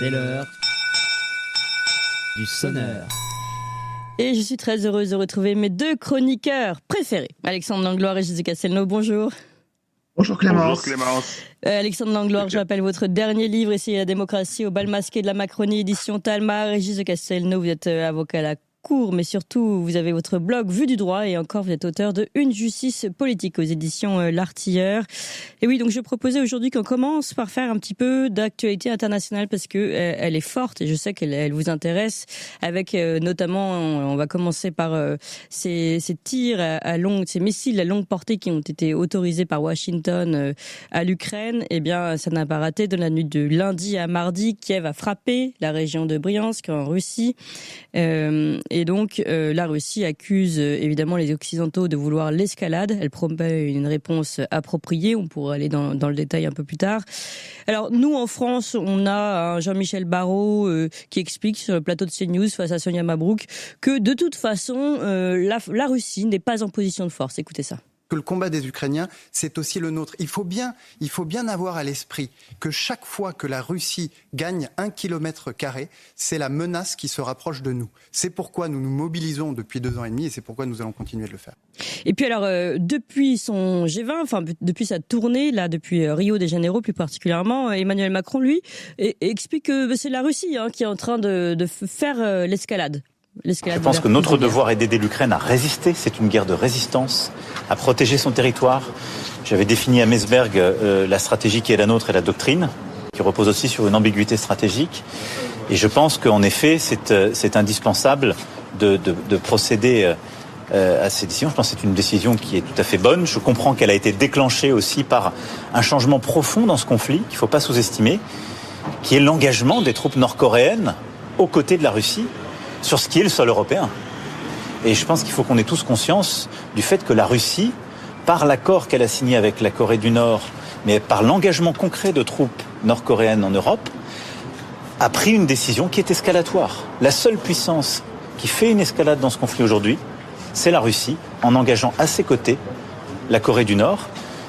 C'est l'heure du sonneur. Et je suis très heureuse de retrouver mes deux chroniqueurs préférés, Alexandre Langloire et Jésus Castelnau. Bonjour. Bonjour Clémence. Bonjour Clémence. Alexandre Langloire, je rappelle votre dernier livre, Essayer la démocratie au bal masqué de la Macronie, édition Talma. Régis de Castelnau, vous êtes avocat à la Cour, mais surtout vous avez votre blog Vue du droit et encore vous êtes auteur de Une justice politique aux éditions L'Artilleur. Et oui, donc je proposais aujourd'hui qu'on commence par faire un petit peu d'actualité internationale parce que elle est forte et je sais qu'elle vous intéresse, avec notamment, on va commencer par ces tirs à longue, ces missiles à longue portée qui ont été autorisés par Washington à l'Ukraine. Eh bien, ça n'a pas raté. De la nuit de lundi à mardi, Kiev a frappé la région de Briansk en Russie. Et donc, la Russie accuse évidemment les Occidentaux de vouloir l'escalade. Elle promet une réponse appropriée. On pourra aller dans le détail un peu plus tard. Alors, nous, en France, on a un Jean-Michel Barrot qui explique sur le plateau de CNews face à Sonia Mabrouk que de toute façon, la Russie n'est pas en position de force. Écoutez ça. Que le combat des Ukrainiens, c'est aussi le nôtre. Il faut bien avoir à l'esprit que chaque fois que la Russie gagne 1 km², c'est la menace qui se rapproche de nous. C'est pourquoi nous nous mobilisons depuis 2 ans et demi et c'est pourquoi nous allons continuer de le faire. Et puis alors, depuis son G20, enfin depuis sa tournée, là, depuis Rio de Janeiro plus particulièrement, Emmanuel Macron, lui, explique que c'est la Russie qui est en train de faire l'escalade. Je pense que notre devoir est d'aider l'Ukraine à résister. C'est une guerre de résistance, à protéger son territoire. J'avais défini à Meseberg la stratégie qui est la nôtre et la doctrine, qui repose aussi sur une ambiguïté stratégique. Et je pense qu'en effet, c'est indispensable de procéder à ces décisions. Je pense que c'est une décision qui est tout à fait bonne. Je comprends qu'elle a été déclenchée aussi par un changement profond dans ce conflit, qu'il ne faut pas sous-estimer, qui est l'engagement des troupes nord-coréennes aux côtés de la Russie sur ce qui est le sol européen. Et je pense qu'il faut qu'on ait tous conscience du fait que la Russie, par l'accord qu'elle a signé avec la Corée du Nord, mais par l'engagement concret de troupes nord-coréennes en Europe, a pris une décision qui est escalatoire. La seule puissance qui fait une escalade dans ce conflit aujourd'hui, c'est la Russie, en engageant à ses côtés la Corée du Nord,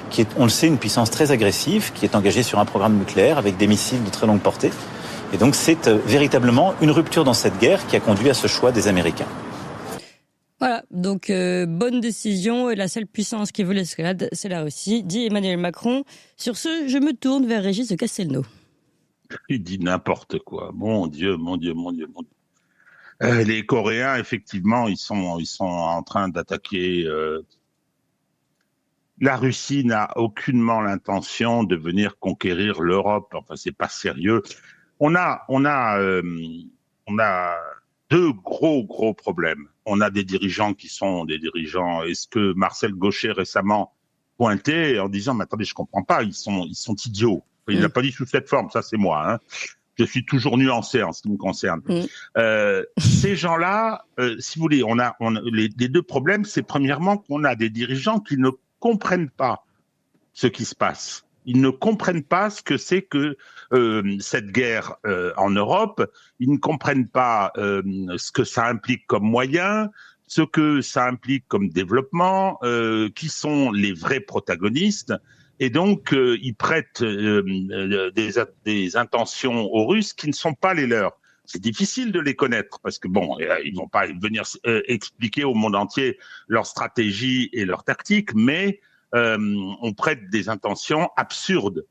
qui est, on le sait, une puissance très agressive, qui est engagée sur un programme nucléaire avec des missiles de très longue portée. Et donc c'est véritablement une rupture dans cette guerre qui a conduit à ce choix des Américains. Voilà, donc bonne décision. Et la seule puissance qui veut l'escalade, c'est la Russie, dit Emmanuel Macron. Sur ce, je me tourne vers Régis de Castelnau. Il dit n'importe quoi. Mon Dieu. Les Coréens, effectivement, ils sont en train d'attaquer. La Russie n'a aucunement l'intention de venir conquérir l'Europe. Enfin, c'est pas sérieux. On a 2 gros problèmes. On a des dirigeants qui sont des dirigeants. Est-ce que Marcel Gauchet récemment pointait en disant, mais attendez, je comprends pas, ils sont idiots. Il n'a pas dit sous cette forme, ça c'est moi. Hein. Je suis toujours nuancé en ce qui me concerne. Ces gens-là, si vous voulez, on a les 2 problèmes, c'est premièrement qu'on a des dirigeants qui ne comprennent pas ce qui se passe. Ils ne comprennent pas ce que c'est que cette guerre en Europe. Ils ne comprennent pas ce que ça implique comme moyen, ce que ça implique comme développement, qui sont les vrais protagonistes. Et donc, ils prêtent des intentions aux Russes qui ne sont pas les leurs. C'est difficile de les connaître parce que bon, ils vont pas venir expliquer au monde entier leur stratégie et leur tactique, mais on prête des intentions absurdes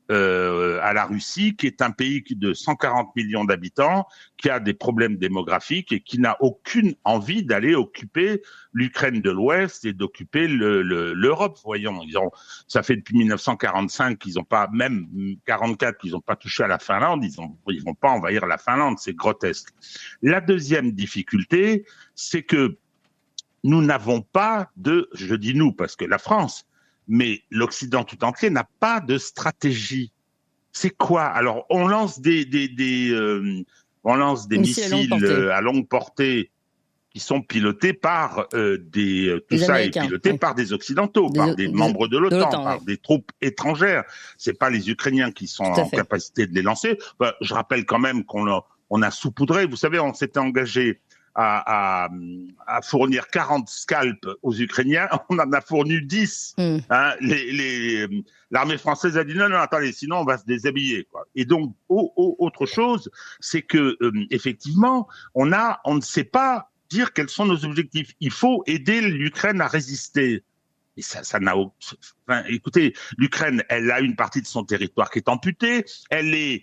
à la Russie, qui est un pays de 140 millions d'habitants, qui a des problèmes démographiques et qui n'a aucune envie d'aller occuper l'Ukraine de l'Ouest et d'occuper l'Europe. Voyons, ça fait depuis 1945 qu'ils n'ont pas, même 44, qu'ils n'ont pas touché à la Finlande. Ils vont pas envahir la Finlande, c'est grotesque. La deuxième difficulté, c'est que nous n'avons pas je dis nous parce que la France, mais l'Occident tout entier n'a pas de stratégie. C'est quoi? Alors, on lance des missiles à longue portée qui sont pilotés par tout ça est piloté par des Occidentaux, par des membres de l'OTAN, par des troupes étrangères. C'est pas les Ukrainiens qui sont en capacité de les lancer. Je rappelle quand même qu'on a saupoudré. Vous savez, on s'était engagé à fournir 40 scalps aux Ukrainiens, on en a fourni 10. Hein, l'armée française a dit non, attendez, sinon on va se déshabiller, quoi. Et donc, autre chose, c'est que effectivement, on ne sait pas dire quels sont nos objectifs. Il faut aider l'Ukraine à résister. Et ça n'a aucun... Enfin, écoutez, l'Ukraine, elle a une partie de son territoire qui est amputée. Elle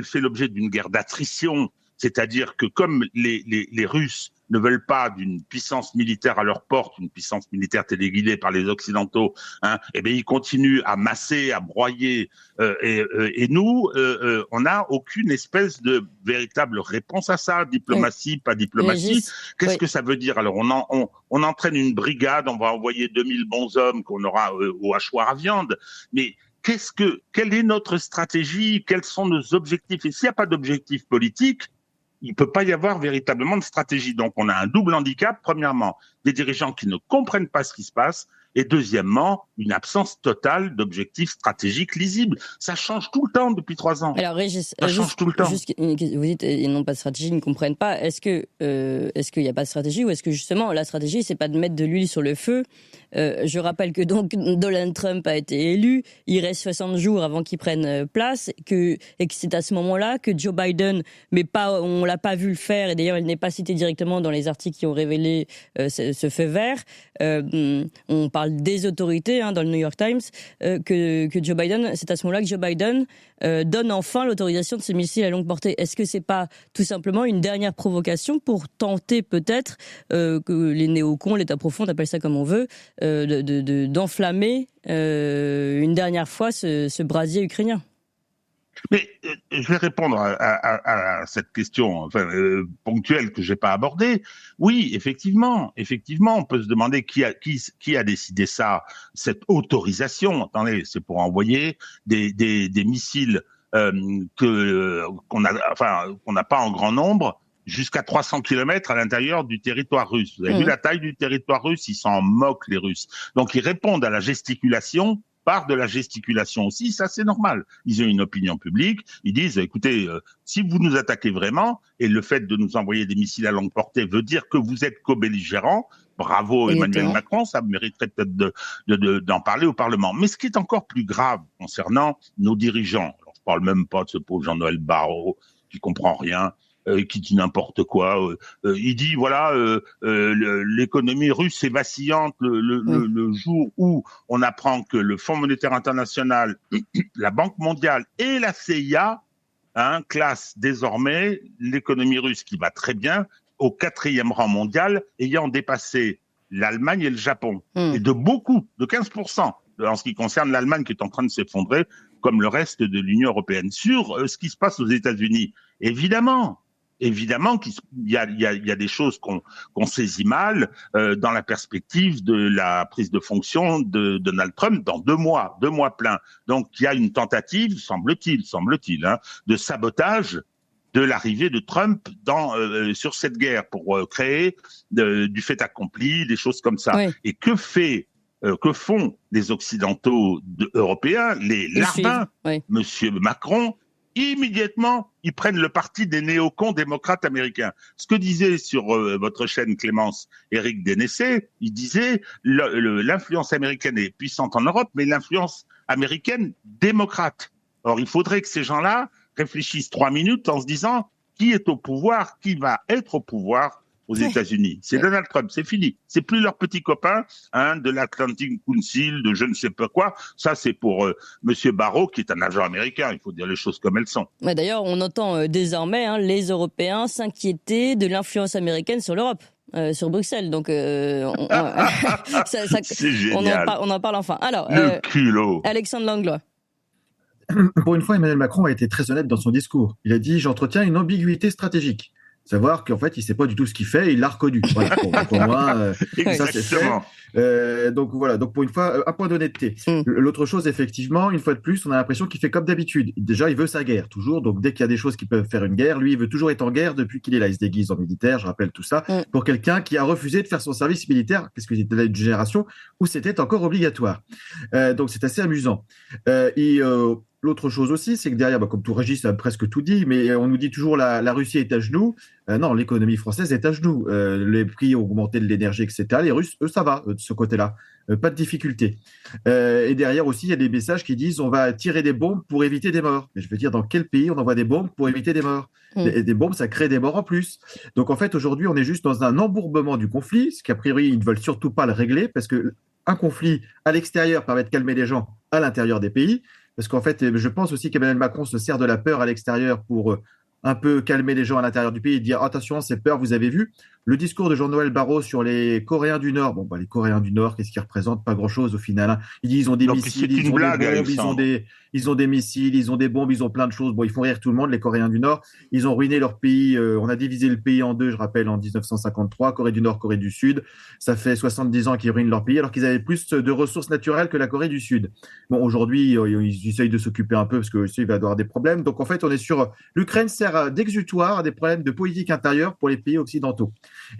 fait l'objet d'une guerre d'attrition. C'est-à-dire que comme les Russes ne veulent pas d'une puissance militaire à leur porte, une puissance militaire téléguidée par les Occidentaux, hein, eh bien ils continuent à masser, à broyer, et nous, on n'a aucune espèce de véritable réponse à ça. Diplomatie, pas diplomatie. Qu'est-ce que ça veut dire? Alors on entraîne une brigade, on va envoyer 2000 bons hommes qu'on aura au hachoir à viande, mais quelle est notre stratégie? Quels sont nos objectifs? Et s'il n'y a pas d'objectif politique, il peut pas y avoir véritablement de stratégie. Donc, on a un double handicap. Premièrement, des dirigeants qui ne comprennent pas ce qui se passe. Et deuxièmement, une absence totale d'objectifs stratégiques lisibles. Ça change tout le temps depuis 3 ans. Alors, Régis, ça change tout le temps. Vous dites, ils n'ont pas de stratégie, ils ne comprennent pas. Est-ce qu'il n'y a pas de stratégie ou est-ce que justement, la stratégie, c'est pas de mettre de l'huile sur le feu? Je rappelle que donc Donald Trump a été élu. Il reste 60 jours avant qu'il prenne place et que c'est à ce moment-là que Joe Biden, mais pas, on l'a pas vu le faire. Et d'ailleurs, il n'est pas cité directement dans les articles qui ont révélé ce feu vert. On parle des autorités dans le New York Times que Joe Biden, c'est à ce moment-là que Joe Biden donne enfin l'autorisation de ces missiles à longue portée. Est-ce que c'est pas tout simplement une dernière provocation pour tenter peut-être que les néocons, l'État profond, on appelle ça comme on veut, d'enflammer une dernière fois ce brasier ukrainien? Mais je vais répondre à cette question ponctuelle que j'ai pas abordée. Oui, effectivement, on peut se demander qui a décidé ça, cette autorisation. Attendez, c'est pour envoyer des missiles qu'on n'a pas en grand nombre jusqu'à 300 kilomètres à l'intérieur du territoire russe. Vous avez vu la taille du territoire russe? Ils s'en moquent, les Russes. Donc ils répondent à la gesticulation par de la gesticulation aussi, ça c'est normal. Ils ont une opinion publique, ils disent, écoutez, si vous nous attaquez vraiment, et le fait de nous envoyer des missiles à longue portée veut dire que vous êtes co-belligérants, bravo Emmanuel Macron, ça mériterait peut-être d'en parler au Parlement. Mais ce qui est encore plus grave concernant nos dirigeants, alors je parle même pas de ce pauvre Jean-Noël Barrot qui comprend rien, qui dit n'importe quoi. Il dit voilà, l'économie russe est vacillante le jour où on apprend que le Fonds monétaire international, la Banque mondiale et la CIA classent désormais l'économie russe, qui va très bien, au 4e rang mondial, ayant dépassé l'Allemagne et le Japon. Et de 15%, en ce qui concerne l'Allemagne qui est en train de s'effondrer, comme le reste de l'Union européenne. Sur ce qui se passe aux États-Unis, évidemment qu'il y a des choses qu'on saisit mal dans la perspective de la prise de fonction de Donald Trump dans 2 mois pleins. Donc il y a une tentative, semble-t-il, de sabotage de l'arrivée de Trump sur cette guerre pour créer du fait accompli, des choses comme ça. Oui. Et que font les Occidentaux européens, les larbins, Monsieur Macron? Immédiatement, ils prennent le parti des néocons démocrates américains. Ce que disait sur votre chaîne Clémence Éric Dénessé, il disait l'influence américaine est puissante en Europe, mais l'influence américaine démocrate. Or, il faudrait que ces gens-là réfléchissent 3 minutes en se disant qui est au pouvoir, qui va être au pouvoir aux États-Unis. C'est Donald Trump, c'est fini. C'est plus leur petit copain de l'Atlantic Council, de je ne sais pas quoi. Ça, c'est pour Monsieur Barrot, qui est un agent américain. Il faut dire les choses comme elles sont. Ouais, d'ailleurs, on entend désormais les Européens s'inquiéter de l'influence américaine sur l'Europe. Sur Bruxelles, donc c'est génial. On en parle enfin. Alors, le culot. Alexandre Langlois. Pour une fois, Emmanuel Macron a été très honnête dans son discours. Il a dit « J'entretiens une ambiguïté stratégique ». Savoir qu'en fait, il sait pas du tout ce qu'il fait et il l'a reconnu. Voilà, pour moi, ça c'est fait. Donc voilà, donc pour une fois, un point d'honnêteté. L'autre chose, effectivement, une fois de plus, on a l'impression qu'il fait comme d'habitude. Déjà, il veut sa guerre, toujours. Donc dès qu'il y a des choses qui peuvent faire une guerre, lui, il veut toujours être en guerre depuis qu'il est là. Il se déguise en militaire, je rappelle tout ça, pour quelqu'un qui a refusé de faire son service militaire, parce qu'il était là d'une génération où c'était encore obligatoire. Donc c'est assez amusant. l'autre chose aussi, c'est que derrière, comme tout Régis a presque tout dit, mais on nous dit toujours la Russie est à genoux. Non, l'économie française est à genoux. Les prix ont augmenté de l'énergie, etc. Les Russes, eux, ça va de ce côté-là. Pas de difficulté. Et derrière aussi, il y a des messages qui disent on va tirer des bombes pour éviter des morts. Mais je veux dire, dans quel pays on envoie des bombes pour éviter des morts? Des bombes, ça crée des morts en plus. Donc en fait, aujourd'hui, on est juste dans un embourbement du conflit, ce qu'a priori, ils ne veulent surtout pas le régler, parce que un conflit à l'extérieur permet de calmer les gens à l'intérieur des pays. Parce qu'en fait, je pense aussi qu'Emmanuel Macron se sert de la peur à l'extérieur pour un peu calmer les gens à l'intérieur du pays et dire attention, c'est peur, vous avez vu. Le discours de Jean-Noël Barrot sur les Coréens du Nord, les Coréens du Nord, qu'est-ce qu'ils représentent? Pas grand-chose au final. Hein. Ils disent ils ont des missiles, ils ont des bombes, ils ont des missiles, ils ont des bombes, ils ont plein de choses. Bon, ils font rire tout le monde, les Coréens du Nord. Ils ont ruiné leur pays. On a divisé le pays en deux, je rappelle, en 1953, Corée du Nord, Corée du Sud. Ça fait 70 ans qu'ils ruinent leur pays, alors qu'ils avaient plus de ressources naturelles que la Corée du Sud. Bon, aujourd'hui, ils essayent de s'occuper un peu parce que il va y avoir des problèmes. Donc, en fait, on est sur l'Ukraine sert d'exutoire à des problèmes de politique intérieure pour les pays occidentaux.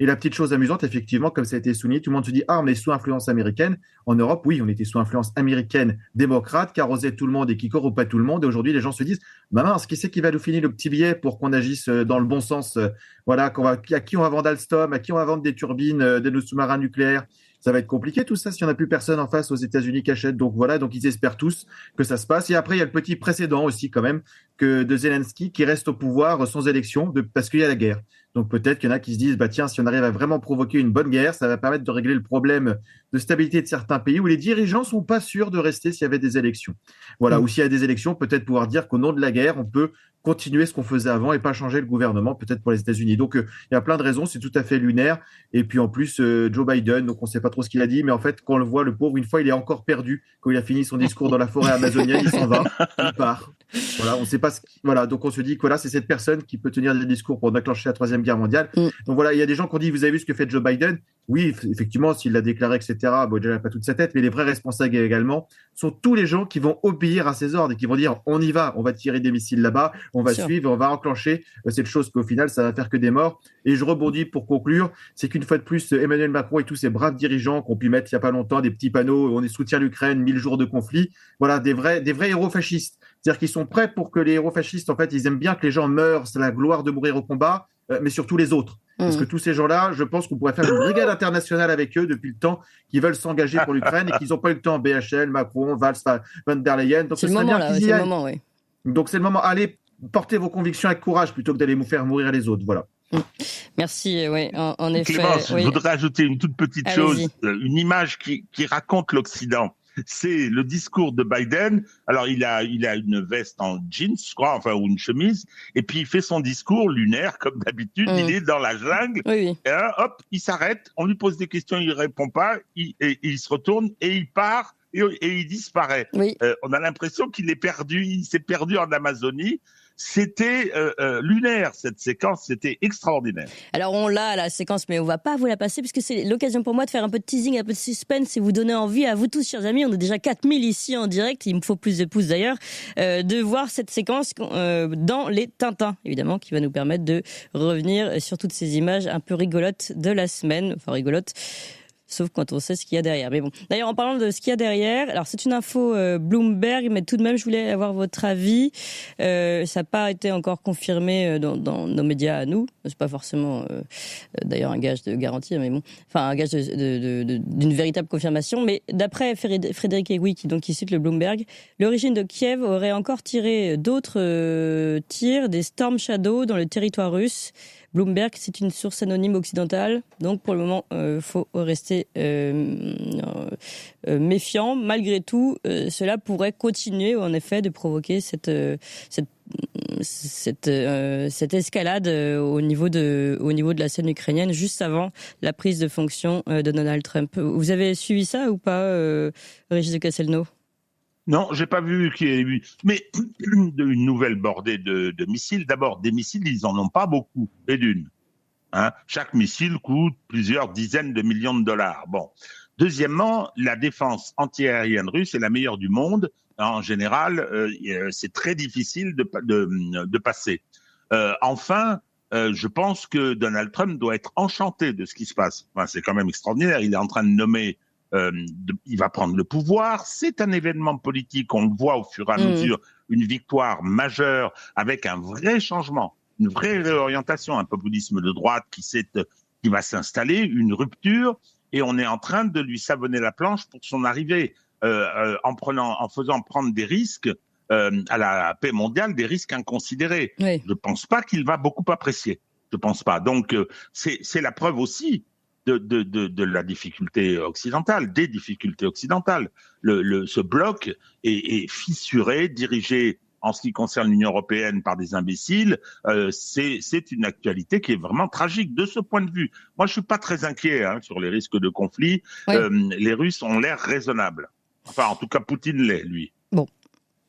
Et la petite chose amusante, effectivement, comme ça a été souligné, tout le monde se dit on est sous influence américaine. En Europe, oui, on était sous influence américaine démocrate qui arrosait tout le monde et qui corrompait tout le monde. Et aujourd'hui, les gens se disent mince, qui c'est qui va nous filer le petit billet pour qu'on agisse dans le bon sens? Voilà, à qui on va vendre Alstom, à qui on va vendre des turbines de nos sous-marins nucléaires? Ça va être compliqué tout ça si on n'a plus personne en face aux États-Unis qui achète. Donc voilà, donc ils espèrent tous que ça se passe. Et après, il y a le petit précédent aussi quand même que de Zelensky qui reste au pouvoir sans élection parce qu'il y a la guerre. Donc peut-être qu'il y en a qui se disent tiens, si on arrive à vraiment provoquer une bonne guerre, ça va permettre de régler le problème de stabilité de certains pays où les dirigeants sont pas sûrs de rester s'il y avait des élections. Voilà, ou s'il y a des élections, peut-être pouvoir dire qu'au nom de la guerre, on peut continuer ce qu'on faisait avant et pas changer le gouvernement, peut-être pour les États-Unis. Donc il y a plein de raisons, c'est tout à fait lunaire. Et puis en plus, Joe Biden, donc on ne sait pas trop ce qu'il a dit, mais en fait, quand on le voit, le pauvre, une fois, il est encore perdu. Quand il a fini son discours dans la forêt amazonienne, il s'en va, il part. Voilà, on ne sait pas voilà, donc on se dit que voilà, c'est cette personne qui peut tenir des discours pour déclencher la Troisième Guerre mondiale. Donc voilà, il y a des gens qui ont dit, vous avez vu ce que fait Joe Biden? Oui, effectivement, s'il l'a déclaré, etc., déjà, il n'a pas toute sa tête, mais les vrais responsables également sont tous les gens qui vont obéir à ses ordres et qui vont dire, on y va, on va tirer des missiles là-bas, on va suivre, on va enclencher cette chose qu'au final, ça va faire que des morts. Et je rebondis pour conclure, c'est qu'une fois de plus, Emmanuel Macron et tous ces braves dirigeants qu'on pu mettre il n'y a pas longtemps des petits panneaux, on est soutien l'Ukraine, 1000 jours de conflit, voilà, des vrais héros fascistes. C'est-à-dire qu'ils sont prêts pour que les héros fascistes, en fait, ils aiment bien que les gens meurent, c'est la gloire de mourir au combat, mais surtout les autres. Parce que tous ces gens-là, je pense qu'on pourrait faire une brigade internationale avec eux depuis le temps qu'ils veulent s'engager pour l'Ukraine et qu'ils n'ont pas eu le temps. BHL, Macron, Valls, Van der Leyen. Donc c'est le moment là, c'est le moment, oui. Donc c'est le moment. Allez, portez vos convictions avec courage plutôt que d'aller vous faire mourir les autres. Voilà. Merci, oui, en effet. Clémence, oui. je voudrais ajouter une toute petite chose, une image qui raconte l'Occident. C'est le discours de Biden. Alors, il a une veste en jeans, je crois, ou une chemise. Et puis, il fait son discours lunaire, comme d'habitude. Il est dans la jungle. Oui. Et là, hop, il s'arrête. On lui pose des questions, il répond pas. Il se retourne et il part et il disparaît. Oui. On a l'impression qu'il est perdu. Il s'est perdu en Amazonie. C'était lunaire, cette séquence, c'était extraordinaire. Alors on l'a, la séquence, mais on va pas vous la passer, puisque c'est l'occasion pour moi de faire un peu de teasing, un peu de suspense, et vous donner envie à vous tous, chers amis, on est déjà 4000 ici en direct, il me faut plus de pouces d'ailleurs, de voir cette séquence dans les Tintins, évidemment, qui va nous permettre de revenir sur toutes ces images un peu rigolotes de la semaine, enfin rigolotes, sauf quand on sait ce qu'il y a derrière. Mais bon, d'ailleurs, en parlant de ce qu'il y a derrière, alors c'est une info Bloomberg, mais tout de même, je voulais avoir votre avis. Ça n'a pas été encore confirmé dans nos médias à nous. C'est pas forcément, d'ailleurs, un gage de garantie, mais bon, enfin un gage d'une véritable confirmation. Mais d'après Frédéric Egui, qui cite le Bloomberg, l'origine de Kiev aurait encore tiré d'autres tirs, des Storm Shadow dans le territoire russe. Bloomberg, c'est une source anonyme occidentale, donc pour le moment, faut rester méfiant. Malgré tout, cela pourrait continuer, en effet, de provoquer cette escalade au niveau de la scène ukrainienne, juste avant la prise de fonction de Donald Trump. Vous avez suivi ça ou pas, Régis de Castelnau ? Non, j'ai pas vu qu'il y ait eu, mais une nouvelle bordée de missiles. D'abord, des missiles, ils en ont pas beaucoup, et d'une. Chaque missile coûte plusieurs dizaines de millions de dollars. Bon. Deuxièmement, la défense antiaérienne russe est la meilleure du monde. En général, c'est très difficile de passer. Enfin, je pense que Donald Trump doit être enchanté de ce qui se passe. Enfin, c'est quand même extraordinaire. Il est en train de nommer. Il va prendre le pouvoir. C'est un événement politique. On le voit au fur et à mesure une victoire majeure avec un vrai changement, une vraie réorientation, un populisme de droite qui va s'installer, une rupture, et on est en train de lui savonner la planche pour son arrivée, en faisant prendre des risques à la paix mondiale, des risques inconsidérés. Oui. Je pense pas qu'il va beaucoup apprécier. Je pense pas. Donc c'est la preuve aussi de la difficulté occidentale, des difficultés occidentales. Ce bloc est fissuré, dirigé en ce qui concerne l'Union européenne par des imbéciles. C'est une actualité qui est vraiment tragique de ce point de vue. Moi, je suis pas très inquiet sur les risques de conflit. Oui. Les Russes ont l'air raisonnables. Enfin, en tout cas, Poutine l'est, lui. Bon.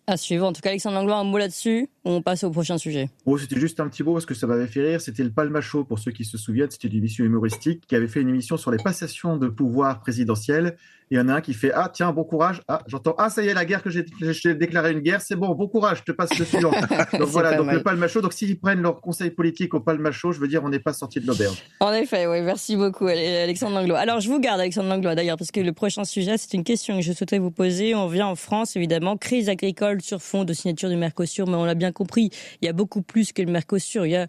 À suivre. En tout cas, Alexandre Langlois, un mot là-dessus. On passe au prochain sujet. Oh, c'était juste un petit mot parce que ça m'avait fait rire. C'était le Palma Show, pour ceux qui se souviennent. C'était une émission humoristique qui avait fait une émission sur les passations de pouvoir présidentielles. Et il y en a un qui fait « Ah, tiens, bon courage. Ah, j'entends. Ah, ça y est, la guerre que j'ai déclaré une guerre. C'est bon, bon courage, je te passe le suivant. » Donc voilà, donc le Palma Show. Donc s'ils prennent leur conseil politique au Palma Show, je veux dire, on n'est pas sorti de l'auberge. En effet, oui. Merci beaucoup, Alexandre Langlois. Alors, je vous garde, Alexandre Langlois, d'ailleurs, parce que le prochain sujet, c'est une question que je souhaitais vous poser. On vient en France, évidemment, crise agricole sur fond de signature du Mercosur, mais on l'a bien compris, il y a beaucoup plus que le Mercosur. Il y a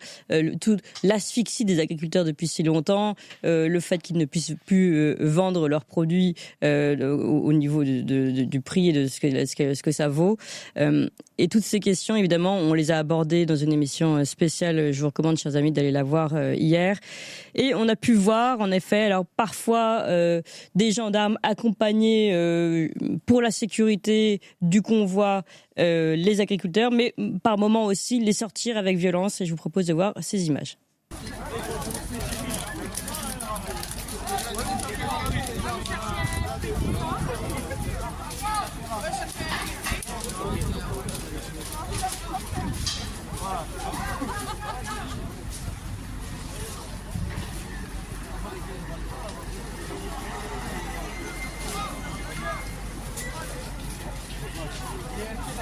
toute l'asphyxie des agriculteurs depuis si longtemps, le fait qu'ils ne puissent plus vendre leurs produits au niveau du prix et de ce que ça vaut. Et toutes ces questions, évidemment, on les a abordées dans une émission spéciale. Je vous recommande, chers amis, d'aller la voir hier. Et on a pu voir, en effet, alors parfois des gendarmes accompagnés pour la sécurité du convoi les agriculteurs, mais par moments aussi les sortir avec violence. Et je vous propose de voir ces images.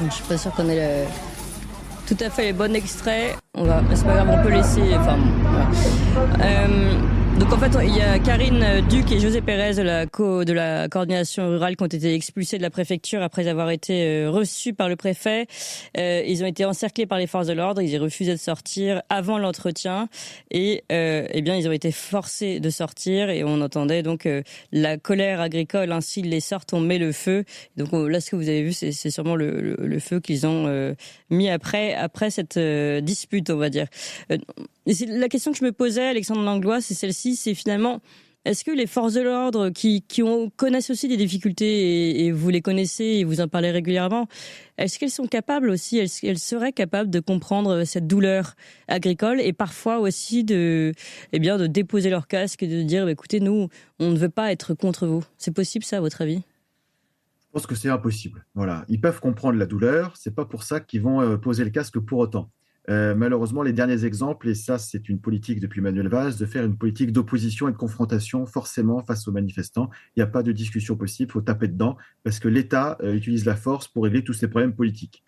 Donc, je suis pas sûre qu'on ait tout à fait les bons extraits. C'est pas grave, on peut laisser. Enfin, ouais. Donc en fait, il y a Karine Duc et José Pérez de la coordination rurale qui ont été expulsés de la préfecture après avoir été reçus par le préfet. Ils ont été encerclés par les forces de l'ordre. Ils ont refusé de sortir avant l'entretien et eh bien ils ont été forcés de sortir et on entendait donc la colère agricole. S'ils les sortent, on met le feu. Donc là, ce que vous avez vu, c'est sûrement le feu qu'ils ont mis après cette dispute, on va dire. Et c'est la question que je me posais, Alexandre Langlois, c'est celle-ci, c'est finalement, est-ce que les forces de l'ordre qui connaissent aussi des difficultés, et vous les connaissez et vous en parlez régulièrement, est-ce qu'elles sont capables aussi, elles seraient capables de comprendre cette douleur agricole et parfois aussi de déposer leur casque et de dire, écoutez, nous, on ne veut pas être contre vous. C'est possible ça, à votre avis ? Je pense que c'est impossible. Voilà. Ils peuvent comprendre la douleur, c'est pas pour ça qu'ils vont poser le casque pour autant. Malheureusement, les derniers exemples, et ça c'est une politique depuis Manuel Valls, de faire une politique d'opposition et de confrontation forcément face aux manifestants. Il n'y a pas de discussion possible, il faut taper dedans, parce que l'État utilise la force pour régler tous ces problèmes politiques.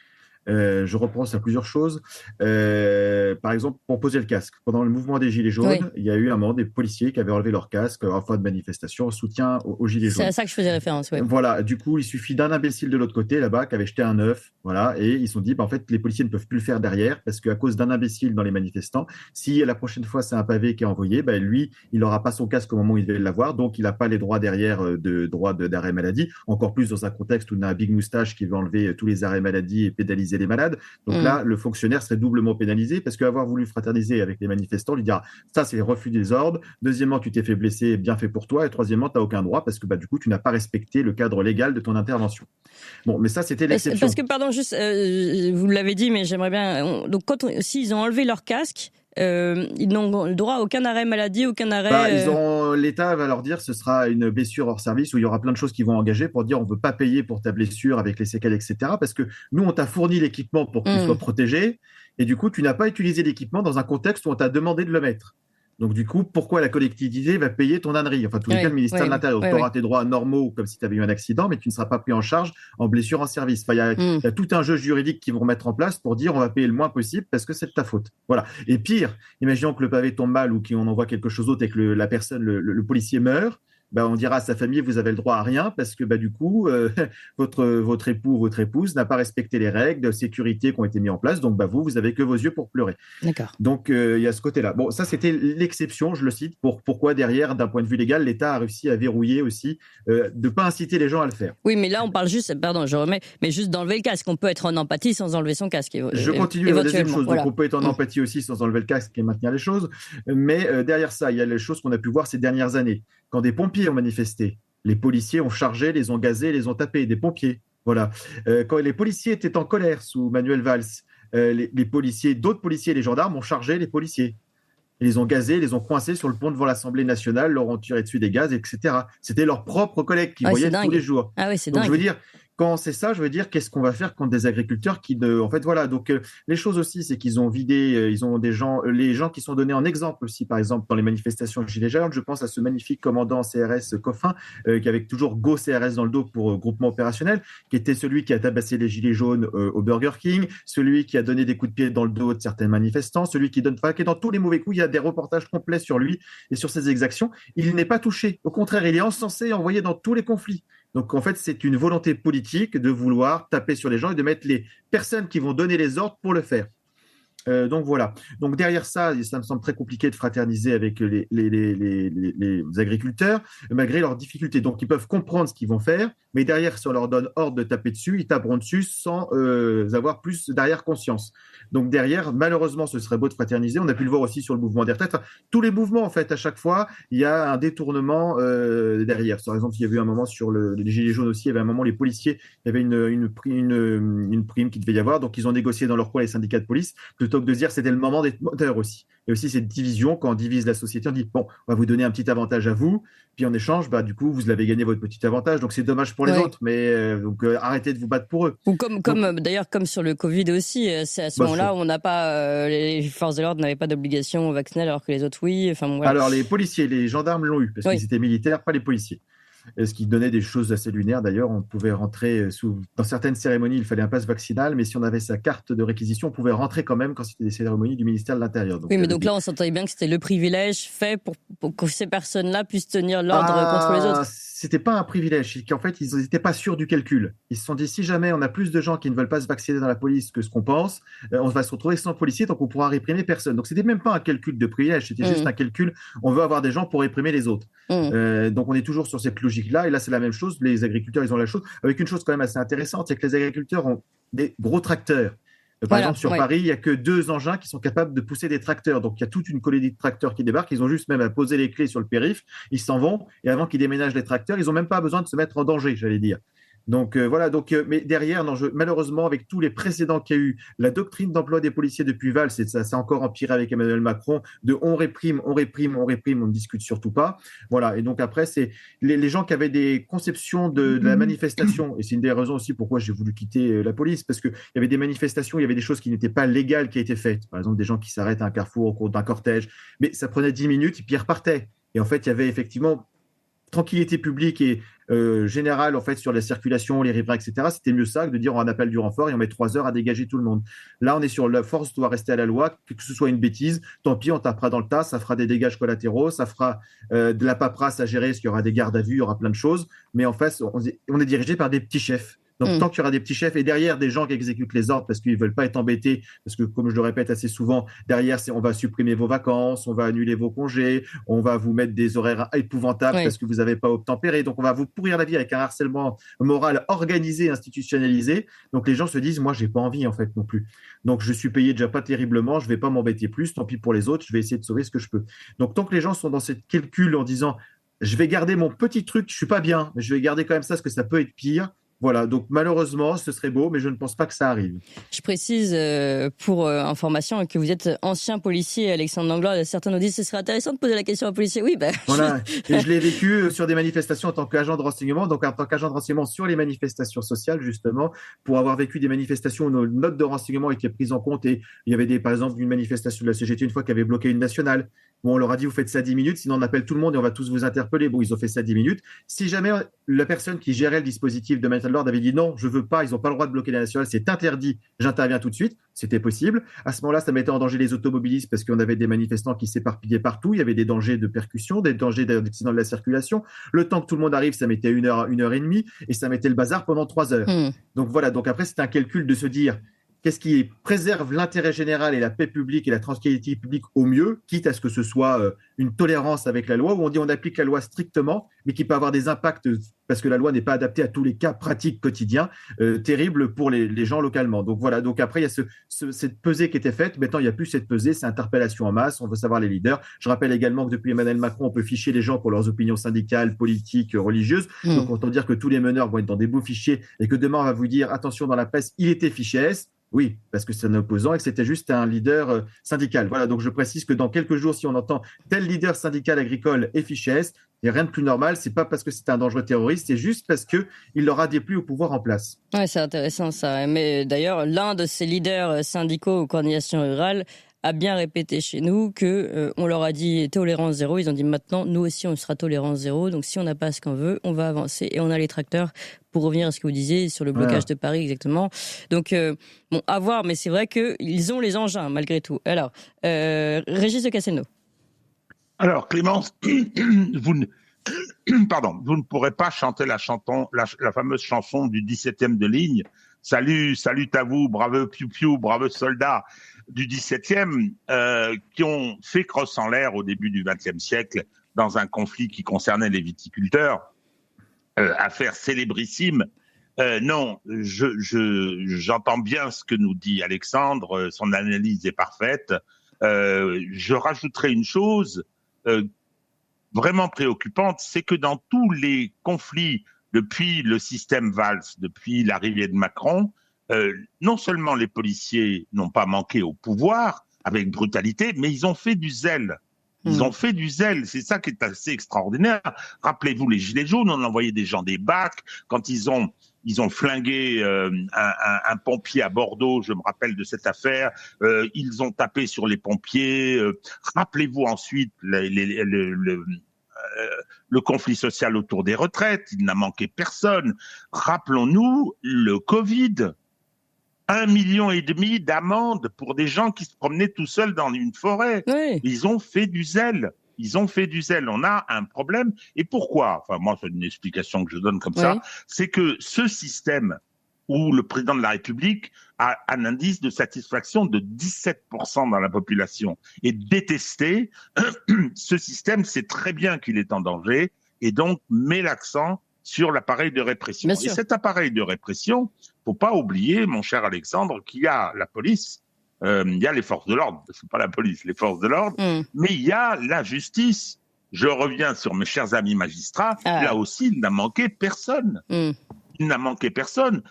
Je repense à plusieurs choses. Par exemple, pour poser le casque. Pendant le mouvement des Gilets jaunes, oui, il y a eu un moment des policiers qui avaient enlevé leur casque en fin de manifestation en soutien aux Gilets jaunes. C'est à ça que je faisais référence, oui. Voilà, du coup, il suffit d'un imbécile de l'autre côté, là-bas, qui avait jeté un œuf, voilà, et ils se sont dit, en fait, les policiers ne peuvent plus le faire derrière, parce qu'à cause d'un imbécile dans les manifestants, si la prochaine fois c'est un pavé qui est envoyé, lui, il n'aura pas son casque au moment où il devait l'avoir, donc il n'a pas les droits derrière d'arrêt maladie, encore plus dans un contexte où on a un big moustache qui veut enlever tous les arrêts maladie et pénaliser les malades. Donc là, le fonctionnaire serait doublement pénalisé parce qu'avoir voulu fraterniser avec les manifestants, lui dira ça, c'est refus des ordres. Deuxièmement, tu t'es fait blesser, bien fait pour toi. Et troisièmement, tu n'as aucun droit parce que du coup, tu n'as pas respecté le cadre légal de ton intervention. Bon, mais ça, c'était l'exception. Parce que, pardon, juste, vous l'avez dit, mais j'aimerais bien. Donc, s'ils ont enlevé leur casque, ils n'ont le droit à aucun arrêt maladie, aucun arrêt. L'État va leur dire ce sera une blessure hors service où il y aura plein de choses qu'ils vont engager pour dire on ne veut pas payer pour ta blessure avec les séquelles, etc. Parce que nous, on t'a fourni l'équipement pour que tu sois protégé et du coup, tu n'as pas utilisé l'équipement dans un contexte où on t'a demandé de le mettre. Donc, du coup, pourquoi la collectivité va payer ton ânerie ? Enfin, tous les cas, le ministère de l'Intérieur. Tu auras tes droits normaux comme si tu avais eu un accident, mais tu ne seras pas pris en charge en blessure en service. Enfin, il y a tout un jeu juridique qu'ils vont mettre en place pour dire on va payer le moins possible parce que c'est de ta faute. Voilà. Et pire, imaginons que le pavé tombe mal ou qu'on envoie quelque chose d'autre et que la personne, le policier meurt. on dira à sa famille, vous avez le droit à rien parce que du coup, votre époux ou votre épouse n'a pas respecté les règles de sécurité qui ont été mises en place. Donc, vous avez que vos yeux pour pleurer. D'accord. Donc, il y a ce côté-là. Bon, ça, c'était l'exception, je le cite, pourquoi derrière, d'un point de vue légal, l'État a réussi à verrouiller aussi de ne pas inciter les gens à le faire. Oui, mais là, on parle juste, pardon, je remets, mais juste d'enlever le casque. On peut être en empathie sans enlever son casque. Je continue à la deuxième chose. Voilà. Donc, on peut être en empathie aussi sans enlever le casque et maintenir les choses. Mais derrière ça, il y a les choses qu'on a pu voir ces dernières années. Quand des pompiers ont manifesté, les policiers ont chargé, les ont gazés, les ont tapés. Des pompiers. Voilà. Quand les policiers étaient en colère sous Manuel Valls, les policiers, d'autres policiers, les gendarmes ont chargé les policiers. Ils les ont gazés, les ont coincés sur le pont devant l'Assemblée nationale, leur ont tiré dessus des gaz, etc. C'était leurs propres collègues qui voyaient tous les jours. Ah oui, c'est Donc, dingue. je veux dire, quand c'est ça, je veux dire, qu'est-ce qu'on va faire contre des agriculteurs qui en fait, voilà. Donc, les choses aussi, c'est qu'ils ont vidé, ils ont des gens, les gens qui sont donnés en exemple aussi, par exemple, dans les manifestations Gilets jaunes. Je pense à ce magnifique commandant CRS Coffin, qui avait toujours Go CRS dans le dos pour groupement opérationnel, qui était celui qui a tabassé les Gilets jaunes au Burger King, celui qui a donné des coups de pied dans le dos de certains manifestants, celui qui est dans tous les mauvais coups. Il y a des reportages complets sur lui et sur ses exactions. Il n'est pas touché. Au contraire, il est encensé et envoyé dans tous les conflits. Donc, en fait, c'est une volonté politique de vouloir taper sur les gens et de mettre les personnes qui vont donner les ordres pour le faire. Donc, voilà. Donc, derrière ça, ça me semble très compliqué de fraterniser avec les agriculteurs, malgré leurs difficultés. Donc, ils peuvent comprendre ce qu'ils vont faire, mais derrière, si on leur donne ordre de taper dessus, ils taperont dessus sans avoir plus derrière conscience. Donc, derrière, malheureusement, ce serait beau de fraterniser. On a pu le voir aussi sur le mouvement des retraites. Enfin, tous les mouvements, en fait, à chaque fois, il y a un détournement derrière. Par exemple, il y avait un moment sur les Gilets jaunes aussi, il y avait un moment, les policiers, il y avait une prime qui devait y avoir. Donc, ils ont négocié dans leur coin les syndicats de police, plutôt que de dire c'était le moment d'être moteur aussi. Et aussi cette division, quand on divise la société, on dit bon, on va vous donner un petit avantage à vous, puis en échange, du coup, vous avez gagné votre petit avantage, donc c'est dommage pour les autres, mais arrêtez de vous battre pour eux. Ou d'ailleurs, comme sur le Covid aussi, c'est à ce moment-là où on n'a pas, les forces de l'ordre n'avaient pas d'obligation vaccinale alors que les autres oui. Enfin, voilà. Alors les policiers, les gendarmes l'ont eu, parce qu'ils étaient militaires, pas les policiers. Ce qui donnait des choses assez lunaires. D'ailleurs, on pouvait rentrer dans certaines cérémonies, il fallait un passe vaccinal, mais si on avait sa carte de réquisition, on pouvait rentrer quand même quand c'était des cérémonies du ministère de l'Intérieur. Donc, oui, mais donc là, on s'entendait bien que c'était le privilège fait pour que ces personnes-là puissent tenir l'ordre contre les autres. C'était pas un privilège, c'est qu'en fait, ils n'étaient pas sûrs du calcul. Ils se sont dit, si jamais on a plus de gens qui ne veulent pas se vacciner dans la police que ce qu'on pense, on va se retrouver sans policiers, donc on pourra réprimer personne. Donc, c'était même pas un calcul de privilège, c'était juste un calcul, on veut avoir des gens pour réprimer les autres. Donc, on est toujours sur cette logique-là, et là, c'est la même chose, les agriculteurs, ils ont la chose, avec une chose quand même assez intéressante, c'est que les agriculteurs ont des gros tracteurs. Par exemple, sur Paris, il n'y a que 2 engins qui sont capables de pousser des tracteurs. Donc, il y a toute une colonie de tracteurs qui débarquent. Ils ont juste même à poser les clés sur le périph'. Ils s'en vont. Et avant qu'ils déménagent les tracteurs, ils n'ont même pas besoin de se mettre en danger, j'allais dire. Donc, voilà. Mais derrière, malheureusement, avec tous les précédents qu'il y a eu, la doctrine d'emploi des policiers depuis Valls, ça a encore empiré avec Emmanuel Macron, de on réprime, on ne discute surtout pas. Voilà. Et donc, après, c'est les gens qui avaient des conceptions de la manifestation. Et c'est une des raisons aussi pourquoi j'ai voulu quitter la police, parce qu'il y avait des manifestations, il y avait des choses qui n'étaient pas légales qui étaient faites. Par exemple, des gens qui s'arrêtent à un carrefour au cours d'un cortège. Mais ça prenait 10 minutes et puis ils repartaient. Et en fait, il y avait effectivement tranquillité publique et générale en fait sur la circulation, les riverains, etc. C'était mieux ça que de dire on appelle du renfort et on met 3 heures à dégager tout le monde. Là, on est sur la force doit rester à la loi, que ce soit une bêtise, tant pis, on tapera dans le tas, ça fera des dégâts collatéraux, ça fera de la paperasse à gérer, parce qu'il y aura des gardes à vue, il y aura plein de choses, mais en fait, on est dirigé par des petits chefs. Donc, tant qu'il y aura des petits chefs et derrière des gens qui exécutent les ordres parce qu'ils ne veulent pas être embêtés, parce que, comme je le répète assez souvent, derrière, on va supprimer vos vacances, on va annuler vos congés, on va vous mettre des horaires épouvantables parce que vous n'avez pas obtempéré. Donc, on va vous pourrir la vie avec un harcèlement moral organisé, institutionnalisé. Donc, les gens se disent, moi, je n'ai pas envie, en fait, non plus. Donc, je suis payé déjà pas terriblement, je ne vais pas m'embêter plus. Tant pis pour les autres, je vais essayer de sauver ce que je peux. Donc, tant que les gens sont dans cette calcul en disant, je vais garder mon petit truc, je ne suis pas bien, mais je vais garder quand même ça parce que ça peut être pire. Voilà, donc malheureusement, ce serait beau, mais je ne pense pas que ça arrive. Je précise pour information que vous êtes ancien policier, Alexandre Danglars. Certains nous disent que ce serait intéressant de poser la question à un policier. Oui, voilà. Et je l'ai vécu sur des manifestations en tant qu'agent de renseignement, donc en tant qu'agent de renseignement sur les manifestations sociales, justement, pour avoir vécu des manifestations où nos notes de renseignement étaient prises en compte. Et il y avait par exemple, une manifestation de la CGT une fois qui avait bloqué une nationale. Bon, on leur a dit, vous faites ça 10 minutes, sinon on appelle tout le monde et on va tous vous interpeller. Bon, ils ont fait ça 10 minutes. Si jamais la personne qui gérait le dispositif de maintien de l'ordre avait dit non, je veux pas, ils n'ont pas le droit de bloquer la nationale, c'est interdit, j'interviens tout de suite. C'était possible. À ce moment-là, ça mettait en danger les automobilistes parce qu'on avait des manifestants qui s'éparpillaient partout. Il y avait des dangers de percussion, des dangers d'accident de la circulation. Le temps que tout le monde arrive, ça mettait une heure et demie et ça mettait le bazar pendant 3 heures. Donc voilà. Donc après, c'est un calcul de se dire qu'est-ce qui préserve l'intérêt général et la paix publique et la tranquillité publique au mieux, quitte à ce que ce soit une tolérance avec la loi, où on dit on applique la loi strictement, mais qui peut avoir des impacts, parce que la loi n'est pas adaptée à tous les cas pratiques quotidiens, terribles pour les gens localement. Donc voilà, donc après, il y a cette pesée qui était faite. Maintenant, il n'y a plus cette pesée, c'est interpellation en masse, on veut savoir les leaders. Je rappelle également que depuis Emmanuel Macron, on peut ficher les gens pour leurs opinions syndicales, politiques, religieuses. Donc autant dire que tous les meneurs vont être dans des beaux fichiers et que demain, on va vous dire, attention, dans la presse, il était fiché S. Oui, parce que c'est un opposant et que c'était juste un leader syndical. Voilà, donc je précise que dans quelques jours, si on entend tel leader syndical agricole et fiché S, il n'y a rien de plus normal. C'est pas parce que c'est un dangereux terroriste, c'est juste parce que il leur a déplu au pouvoir en place. Ouais, c'est intéressant ça. Mais d'ailleurs, l'un de ces leaders syndicaux aux coordinations rurales a bien répété chez nous que on leur a dit tolérance zéro. Ils ont dit maintenant, nous aussi, on sera tolérance zéro. Donc si on n'a pas ce qu'on veut, on va avancer et on a les tracteurs. Pour revenir à ce que vous disiez sur le blocage de Paris exactement. Donc bon, à voir, mais c'est vrai que ils ont les engins malgré tout. Alors, Régis de Castelnau. Alors Clémence, vous ne pourrez pas chanter la fameuse chanson du 17e de ligne. Salut à vous, brave piou-piou, brave soldats du 17e, qui ont fait crosse en l'air au début du 20e siècle dans un conflit qui concernait les viticulteurs. Affaire célébrissime. Non, j'entends bien ce que nous dit Alexandre, son analyse est parfaite. Je rajouterai une chose vraiment préoccupante, c'est que dans tous les conflits depuis le système Valls, depuis l'arrivée de Macron, non seulement les policiers n'ont pas manqué au pouvoir avec brutalité, mais ils ont fait du zèle. Ils ont fait du zèle, c'est ça qui est assez extraordinaire. Rappelez-vous les Gilets jaunes, on envoyait des gens des bacs quand ils ont flingué un pompier à Bordeaux, je me rappelle de cette affaire. Ils ont tapé sur les pompiers. Rappelez-vous ensuite le conflit social autour des retraites, il n'a manqué personne. Rappelons-nous le Covid. 1,5 million d'amendes pour des gens qui se promenaient tout seuls dans une forêt. Oui. Ils ont fait du zèle. On a un problème. Et pourquoi ? Enfin, moi, c'est une explication que je donne comme ça. C'est que ce système où le président de la République a un indice de satisfaction de 17% dans la population est détesté, ce système sait très bien qu'il est en danger et donc met l'accent sur l'appareil de répression. Et cet appareil de répression, faut pas oublier, mon cher Alexandre, qu'il y a la police, il y a les forces de l'ordre, c'est pas la police, les forces de l'ordre, mais il y a la justice. Je reviens sur mes chers amis magistrats, là aussi, il n'a manqué personne. Il n'a manqué personne.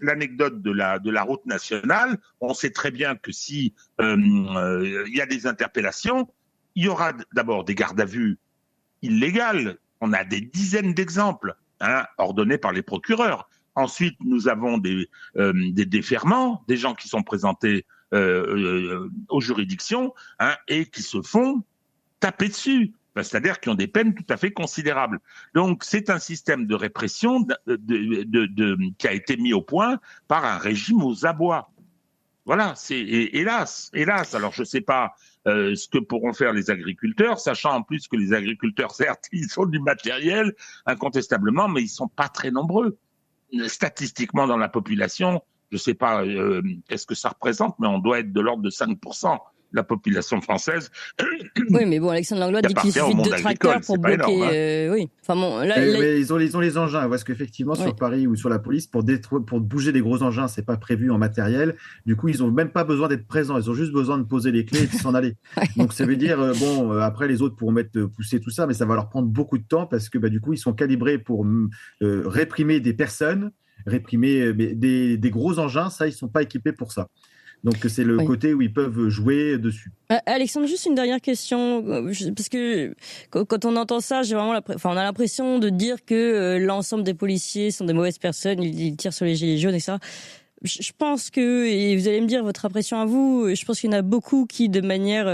L'anecdote de la route nationale, on sait très bien que si il y a des interpellations, il y aura d'abord des gardes à vue illégales. On a des dizaines d'exemples ordonnés par les procureurs. Ensuite, nous avons des déferments, des gens qui sont présentés aux juridictions et qui se font taper dessus. C'est-à-dire qui ont des peines tout à fait considérables. Donc, c'est un système de répression qui a été mis au point par un régime aux abois. Voilà, c'est hélas. Alors, je ne sais pas ce que pourront faire les agriculteurs, sachant en plus que les agriculteurs, certes, ils ont du matériel, incontestablement, mais ils sont pas très nombreux. Statistiquement, dans la population, je ne sais pas qu'est-ce que ça représente, mais on doit être de l'ordre de 5%. La population française. Oui, mais bon, Alexandre Langlois dit qu'il suffit de 2 tracteurs pour bloquer. Énorme, oui. Enfin bon, là, mais ils ont les engins, parce qu'effectivement sur Paris ou sur la police, pour bouger des gros engins, c'est pas prévu en matériel. Du coup, ils ont même pas besoin d'être présents. Ils ont juste besoin de poser les clés et de s'en aller. Donc ça veut dire après les autres pourront pousser tout ça, mais ça va leur prendre beaucoup de temps parce que du coup ils sont calibrés pour réprimer des personnes, réprimer des gros engins. Ça, ils sont pas équipés pour ça. Donc c'est le côté où ils peuvent jouer dessus. Alexandre, juste une dernière question, parce que quand on entend ça, on a l'impression de dire que l'ensemble des policiers sont des mauvaises personnes, ils tirent sur les gilets jaunes, etc. Je pense que, et vous allez me dire votre impression à vous, je pense qu'il y en a beaucoup qui, de manière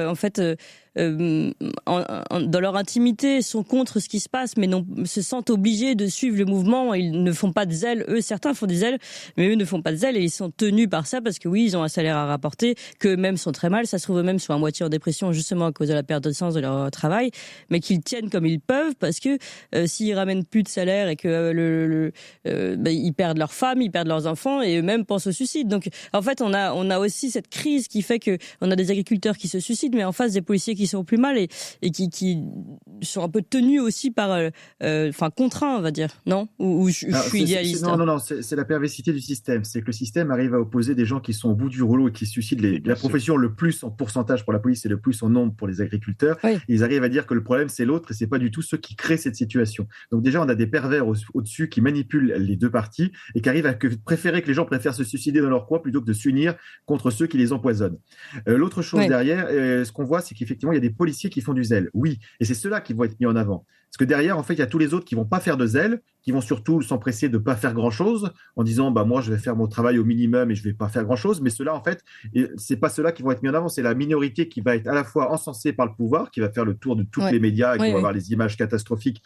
dans leur intimité, sont contre ce qui se passe, mais se sentent obligés de suivre le mouvement. Ils ne font pas de zèle. Eux, certains font des zèles, mais eux ne font pas de zèle et ils sont tenus par ça parce que oui, ils ont un salaire à rapporter, qu'eux-mêmes sont très mal. Ça se trouve, eux-mêmes sont à moitié en dépression justement à cause de la perte de sens de leur travail, mais qu'ils tiennent comme ils peuvent parce que s'ils ramènent plus de salaire et que ils perdent leurs femmes, ils perdent leurs enfants et eux-mêmes pensent au suicide. Donc, en fait, on a aussi cette crise qui fait que on a des agriculteurs qui se suicident, mais en face des policiers qui sont au plus mal et qui sont un peu tenus aussi par, contraints, on va dire, non? Ou je suis idéaliste. Non, c'est la perversité du système. C'est que le système arrive à opposer des gens qui sont au bout du rouleau et qui se suicident. La profession le plus en pourcentage pour la police et le plus en nombre pour les agriculteurs. Oui. Ils arrivent à dire que le problème c'est l'autre et c'est pas du tout ceux qui créent cette situation. Donc déjà, on a des pervers au-dessus qui manipulent les deux parties et qui arrivent à préférer que les gens préfèrent se suicider dans leur coin plutôt que de s'unir contre ceux qui les empoisonnent. L'autre chose derrière, ce qu'on voit, c'est qu'effectivement, il y a des policiers qui font du zèle. Oui, et c'est ceux-là qui vont être mis en avant. Parce que derrière, en fait, il y a tous les autres qui vont pas faire de zèle, qui vont surtout s'empresser de pas faire grand-chose, en disant, moi, je vais faire mon travail au minimum et je vais pas faire grand-chose. Mais ceux-là, en fait, c'est pas ceux-là qui vont être mis en avant, c'est la minorité qui va être à la fois encensée par le pouvoir, qui va faire le tour de tous les médias et qui va avoir les images catastrophiques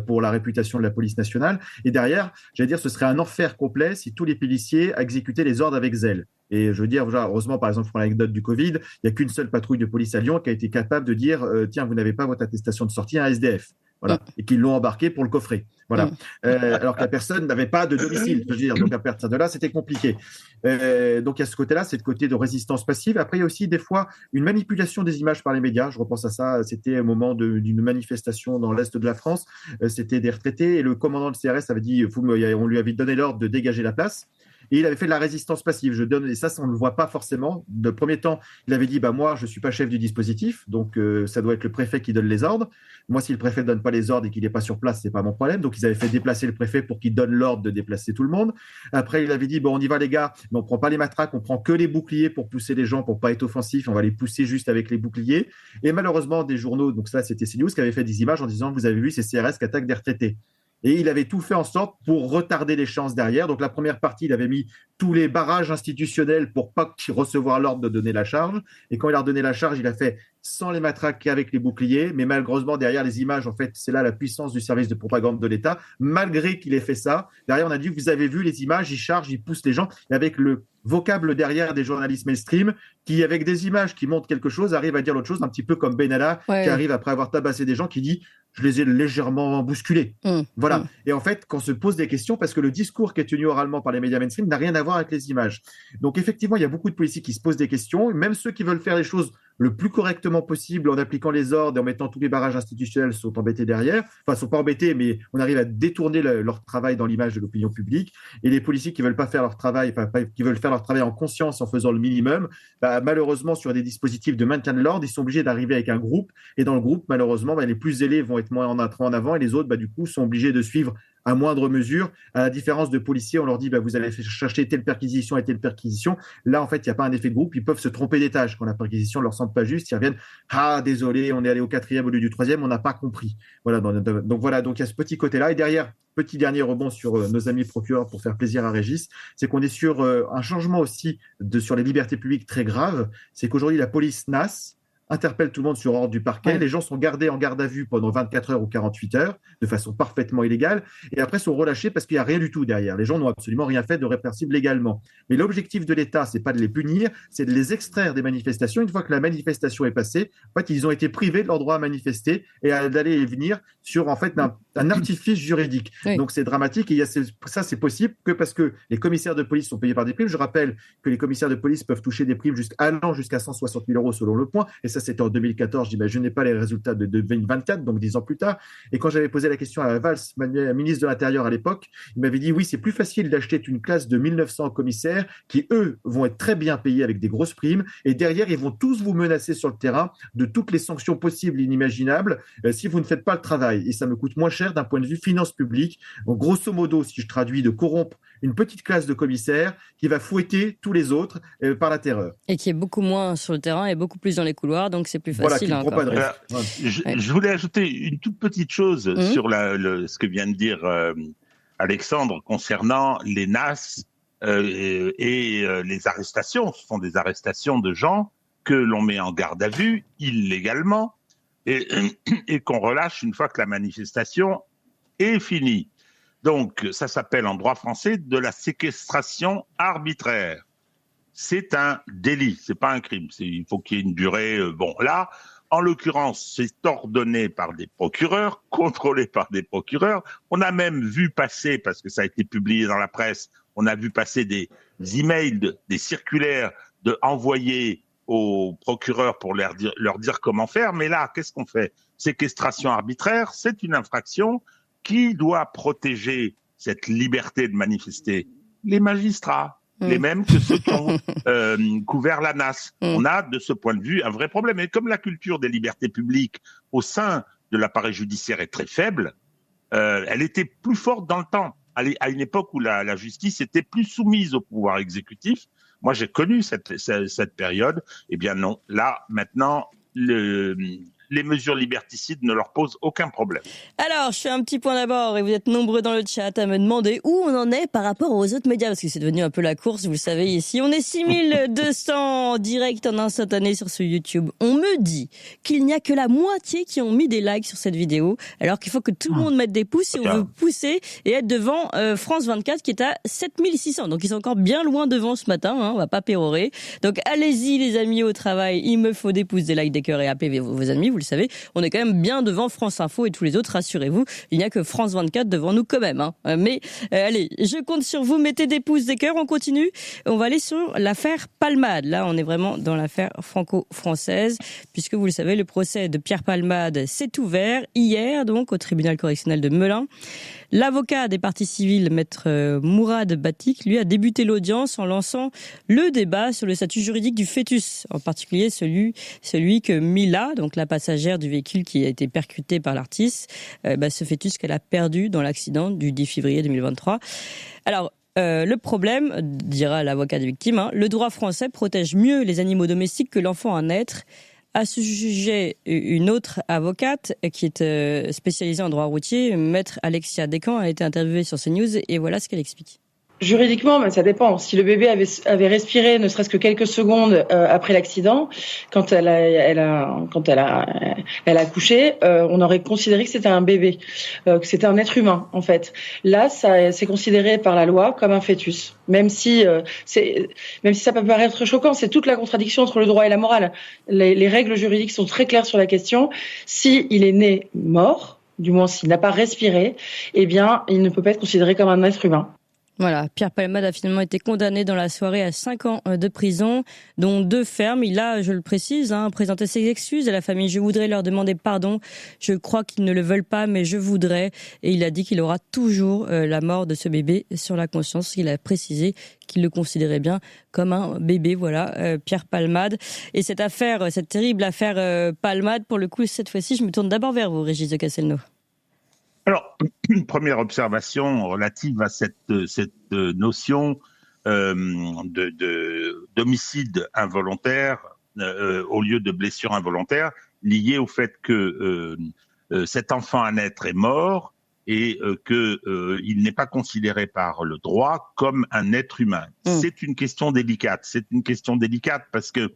pour la réputation de la police nationale. Et derrière, j'allais dire, ce serait un enfer complet si tous les policiers exécutaient les ordres avec zèle. Et je veux dire, heureusement, par exemple, pour l'anecdote du Covid, il n'y a qu'une seule patrouille de police à Lyon qui a été capable de dire tiens, vous n'avez pas votre attestation de sortie, un SDF. Voilà. Et qu'ils l'ont embarqué pour le coffrer. Voilà. Alors que la personne n'avait pas de domicile. Je veux dire, donc à partir de là, c'était compliqué. Donc à ce côté-là, c'est le côté de résistance passive. Après, il y a aussi des fois une manipulation des images par les médias. Je repense à ça. C'était au moment d'une manifestation dans l'est de la France. C'était des retraités et le commandant de CRS avait dit, on lui avait donné l'ordre de dégager la place. Et il avait fait de la résistance passive. Et ça, on ne le voit pas forcément. De premier temps, il avait dit, moi, je ne suis pas chef du dispositif, donc ça doit être le préfet qui donne les ordres. Moi, si le préfet ne donne pas les ordres et qu'il n'est pas sur place, ce n'est pas mon problème. Donc, ils avaient fait déplacer le préfet pour qu'il donne l'ordre de déplacer tout le monde. Après, il avait dit, on y va les gars, mais on ne prend pas les matraques, on prend que les boucliers pour pousser les gens, pour ne pas être offensif. On va les pousser juste avec les boucliers. Et malheureusement, des journaux, donc ça, c'était CNews, qui avait fait des images en disant, vous avez vu, c'est CRS qui attaque des retraités. Et il avait tout fait en sorte pour retarder les chances derrière. Donc la première partie, il avait mis tous les barrages institutionnels pour pas recevoir l'ordre de donner la charge. Et quand il a redonné la charge, il a fait sans les matraques qu'avec les boucliers. Mais malheureusement, derrière les images, en fait, c'est là la puissance du service de propagande de l'État. Malgré qu'il ait fait ça, derrière, on a dit, vous avez vu les images, il charge, il pousse les gens. Et avec le vocable derrière des journalistes mainstream qui, avec des images qui montrent quelque chose, arrive à dire l'autre chose, un petit peu comme Benalla, qui arrive après avoir tabassé des gens, qui dit je les ai légèrement bousculés. Voilà. Et en fait, qu'on se pose des questions, parce que le discours qui est tenu oralement par les médias mainstream n'a rien à voir avec les images. Donc effectivement, il y a beaucoup de policiers qui se posent des questions, même ceux qui veulent faire les choses le plus correctement possible en appliquant les ordres et en mettant tous les barrages institutionnels sont embêtés derrière. Enfin, ils sont pas embêtés, mais on arrive à détourner leur travail dans l'image de l'opinion publique. Et les policiers qui veulent pas faire leur travail, qui veulent faire leur travail en conscience en faisant le minimum, malheureusement, sur des dispositifs de maintien de l'ordre, ils sont obligés d'arriver avec un groupe. Et dans le groupe, malheureusement, les plus zélés vont être moins en avant et les autres, du coup, sont obligés de suivre à moindre mesure. À la différence de policiers, on leur dit vous allez chercher telle perquisition et telle perquisition. Là, en fait, il n'y a pas un effet de groupe. Ils peuvent se tromper des tâches. Quand la perquisition ne leur semble pas juste, ils reviennent désolé, on est allé au 4e au lieu du 3e, on n'a pas compris. Voilà. Donc voilà. Donc il y a ce petit côté-là. Et derrière, petit dernier rebond sur nos amis procureurs pour faire plaisir à Régis, c'est qu'on est sur un changement aussi sur les libertés publiques très grave. C'est qu'aujourd'hui, la police NAS interpelle tout le monde sur ordre du parquet. Ouais. Les gens sont gardés en garde à vue pendant 24 heures ou 48 heures de façon parfaitement illégale et après sont relâchés parce qu'il n'y a rien du tout derrière. Les gens n'ont absolument rien fait de répressible légalement. Mais l'objectif de l'État, c'est pas de les punir, c'est de les extraire des manifestations. Une fois que la manifestation est passée, en fait, ils ont été privés de leur droit à manifester et d'aller et venir sur en fait un artifice juridique. Oui. Donc c'est dramatique et ça c'est possible que parce que les commissaires de police sont payés par des primes. Je rappelle que les commissaires de police peuvent toucher des primes allant jusqu'à 160 000 € selon le point et ça c'était en 2014, je n'ai pas les résultats de 2024, donc 10 ans plus tard. Et quand j'avais posé la question à Valls, ministre de l'Intérieur à l'époque, il m'avait dit oui, c'est plus facile d'acheter une classe de 1900 commissaires qui, eux, vont être très bien payés avec des grosses primes. Et derrière, ils vont tous vous menacer sur le terrain de toutes les sanctions possibles et inimaginables si vous ne faites pas le travail. Et ça me coûte moins cher d'un point de vue finance publique. Donc, grosso modo, si je traduis, de corrompre une petite classe de commissaires qui va fouetter tous les autres par la terreur. Et qui est beaucoup moins sur le terrain et beaucoup plus dans les couloirs, donc c'est plus facile. Voilà, je voulais ajouter une toute petite chose sur ce que vient de dire Alexandre concernant les NAS et les arrestations. Ce sont des arrestations de gens que l'on met en garde à vue illégalement et qu'on relâche une fois que la manifestation est finie. Donc, ça s'appelle en droit français de la séquestration arbitraire. C'est un délit, c'est pas un crime. Il faut qu'il y ait une durée. Bon, là, en l'occurrence, c'est ordonné par des procureurs, contrôlé par des procureurs. On a même vu passer, parce que ça a été publié dans la presse, on a vu passer des emails, des circulaires envoyés aux procureurs pour leur dire comment faire. Mais là, qu'est-ce qu'on fait? Séquestration arbitraire, c'est une infraction. Qui doit protéger cette liberté de manifester? Les magistrats, les mêmes que ceux qui ont couvert la NAS. On a, de ce point de vue, un vrai problème. Et comme la culture des libertés publiques au sein de l'appareil judiciaire est très faible, elle était plus forte dans le temps. À une époque où la justice était plus soumise au pouvoir exécutif. Moi, j'ai connu cette période. Eh bien non, là, maintenant, les mesures liberticides ne leur posent aucun problème. Alors, je fais un petit point d'abord, et vous êtes nombreux dans le chat à me demander où on en est par rapport aux autres médias, parce que c'est devenu un peu la course, vous le savez, ici. On est 6200 directs en instantané sur ce YouTube. On me dit qu'il n'y a que la moitié qui ont mis des likes sur cette vidéo, alors qu'il faut que tout le monde mette des pouces si on veut pousser et être devant France 24 qui est à 7600. Donc, ils sont encore bien loin devant ce matin, hein, on va pas pérorer. Donc, allez-y les amis au travail, il me faut des pouces, des likes, des cœurs et appelez vos amis, vous le savez, on est quand même bien devant France Info et tous les autres, rassurez-vous, il n'y a que France 24 devant nous quand même. Hein. Mais allez, je compte sur vous, mettez des pouces, des cœurs, on continue. On va aller sur l'affaire Palmade. Là, on est vraiment dans l'affaire franco-française, puisque vous le savez, le procès de Pierre Palmade s'est ouvert hier, donc, au tribunal correctionnel de Melun. L'avocat des parties civiles, maître Mourad Batik, lui a débuté l'audience en lançant le débat sur le statut juridique du fœtus, en particulier celui que Mila, donc la passagère du véhicule qui a été percuté par l'artiste, ce fœtus qu'elle a perdu dans l'accident du 10 février 2023. Alors, le problème, dira l'avocat des victimes, le droit français protège mieux les animaux domestiques que l'enfant à naître. À ce sujet, une autre avocate qui est spécialisée en droit routier, maître Alexia Descamps, a été interviewée sur CNews et voilà ce qu'elle explique. Juridiquement, ça dépend. Si le bébé avait respiré ne serait-ce que quelques secondes après l'accident, quand elle a accouché, on aurait considéré que c'était un bébé, que c'était un être humain en fait. Là, c'est considéré par la loi comme un fœtus, même si ça peut paraître choquant. C'est toute la contradiction entre le droit et la morale. Les règles juridiques sont très claires sur la question. Si il est né mort, du moins s'il n'a pas respiré, eh bien, il ne peut pas être considéré comme un être humain. Voilà, Pierre Palmade a finalement été condamné dans la soirée à 5 ans de prison, dont 2 fermes. Il a, je le précise, présenté ses excuses à la famille. Je voudrais leur demander pardon. Je crois qu'ils ne le veulent pas, mais je voudrais. Et il a dit qu'il aura toujours la mort de ce bébé sur la conscience. Il a précisé qu'il le considérait bien comme un bébé, voilà, Pierre Palmade. Et cette affaire, cette terrible affaire Palmade, pour le coup, cette fois-ci, je me tourne d'abord vers vous, Régis de Castelnau. Alors, une première observation relative à cette notion d'homicide involontaire au lieu de blessure involontaire, liée au fait que cet enfant à naître est mort et qu'il n'est pas considéré par le droit comme un être humain. C'est une question délicate. C'est une question délicate parce que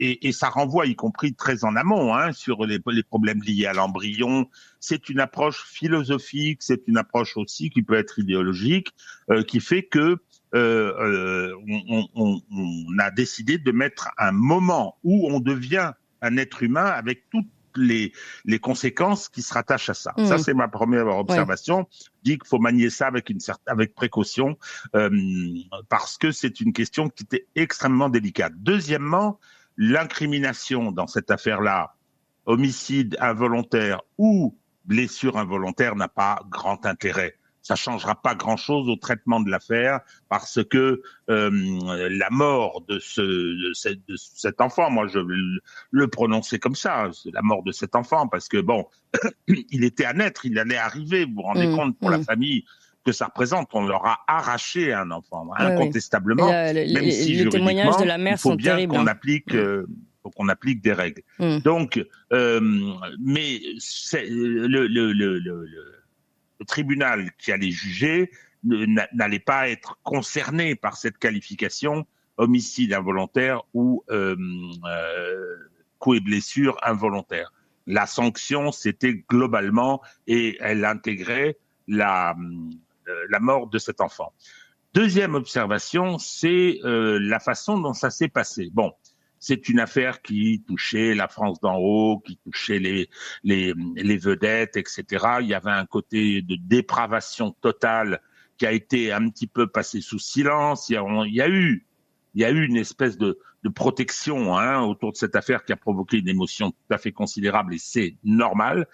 et ça renvoie, y compris très en amont, sur les problèmes liés à l'embryon. C'est une approche philosophique, c'est une approche aussi qui peut être idéologique, qui fait que on a décidé de mettre un moment où on devient un être humain avec toutes les conséquences qui se rattachent à ça. Ça, c'est ma première observation. Ouais. Je dis qu'il faut manier ça avec précaution parce que c'est une question qui était extrêmement délicate. Deuxièmement, l'incrimination dans cette affaire-là, homicide involontaire ou blessure involontaire, n'a pas grand intérêt. Ça changera pas grand-chose au traitement de l'affaire parce que la mort de cet enfant, moi je vais le prononcer comme ça, c'est la mort de cet enfant parce que bon, il était à naître, il allait arriver, vous vous rendez compte pour la famille que ça représente, on leur a arraché un enfant, incontestement, même si les témoignages de la mère il faut sont bien terribles, qu'on applique qu'on applique des règles. Donc, mais c'est le tribunal qui allait juger n'allait pas être concerné par cette qualification homicide involontaire ou coups et blessures involontaires. La sanction, c'était globalement, et elle intégrait la mort de cet enfant. Deuxième observation, c'est la façon dont ça s'est passé. Bon, c'est une affaire qui touchait la France d'en haut, qui touchait les vedettes, etc. Il y avait un côté de dépravation totale qui a été un petit peu passé sous silence. Il y a eu une espèce de protection autour de cette affaire qui a provoqué une émotion tout à fait considérable, et c'est normal.